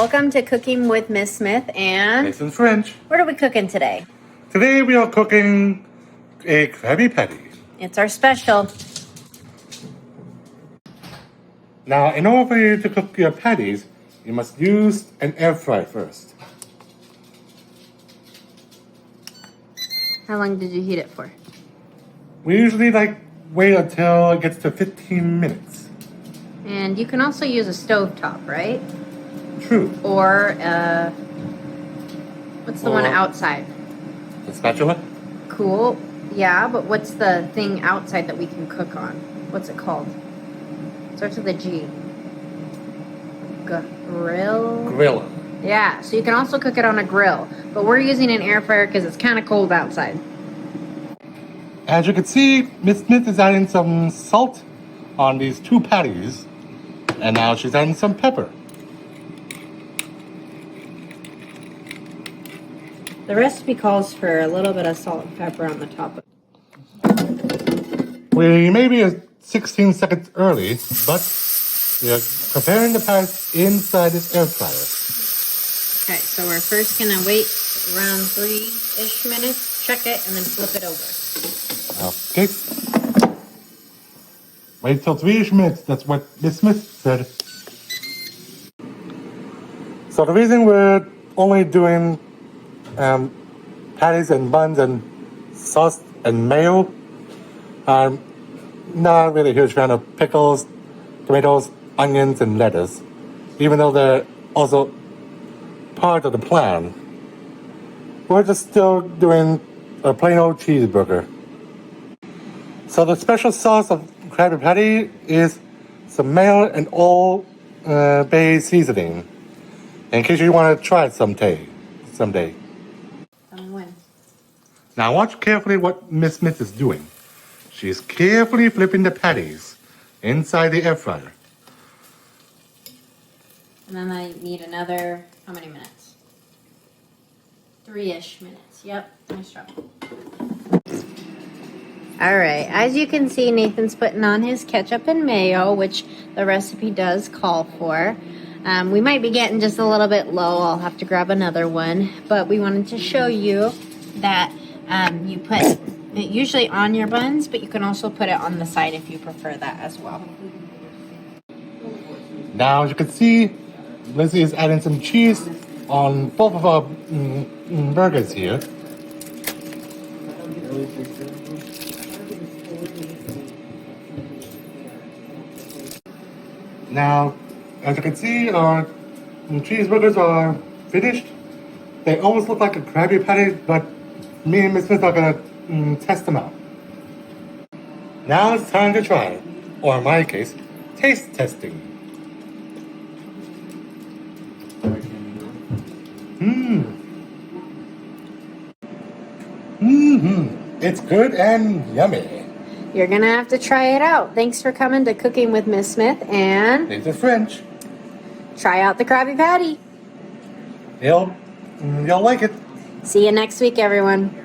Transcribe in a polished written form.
Welcome to Cooking with Miss Smith and Nathan French. what are we cooking today? Today we are cooking a Krabby Patty. It's our special. Now, in order for you to cook your patties, you must use an air fryer first. How long did you heat it for? We usually wait until it gets to 15 minutes. And you can also use a stovetop, right? True. Or what's the one outside? The spatula? Cool. Yeah, but what's the thing outside that we can cook on? What's it called? Starts with a G. Grill? Grill. Yeah, so you can also cook it on a grill. But we're using an air fryer because it's kind of cold outside. As you can see, Miss Smith is adding some salt on these two patties. And now she's adding some pepper. The recipe calls for a little bit of salt and pepper on the top. We may be 16 seconds early, but we are preparing the patties inside this air fryer. Okay, so we're first going to wait around 3-ish minutes, check it, and then flip it over. Okay. Wait till 3-ish minutes. That's what Miss Smith said. So the reason we're only doing patties and buns and sauce and mayo, I'm not really a huge fan of pickles, tomatoes, onions, and lettuce, even though they're also part of the plan. We're just still doing a plain old cheeseburger. So the special sauce of Krabby Patty is some mayo and Old Bay seasoning. In case you want to try it someday. Tell me when. Now watch carefully what Miss Smith is doing. She's carefully flipping the patties inside the air fryer. And then I need another, how many minutes? 3-ish minutes. Yep, nice job. All right, as you can see, Nathan's putting on his ketchup and mayo, which the recipe does call for. We might be getting just a little bit low. I'll have to grab another one. But we wanted to show you that you put it usually on your buns, but you can also put it on the side if you prefer that as well. Now, as you can see, Lizzie is adding some cheese on both of our burgers here. Now, as you can see, our cheeseburgers are finished. They almost look like a Krabby Patty, but me and Miss Smith are going to test them out. Now it's time to try, or in my case, taste testing. It's good and yummy. You're going to have to try it out. Thanks for coming to Cooking with Miss Smith, and Nathan French. try out the Krabby Patty. You'll like it. See you next week, everyone.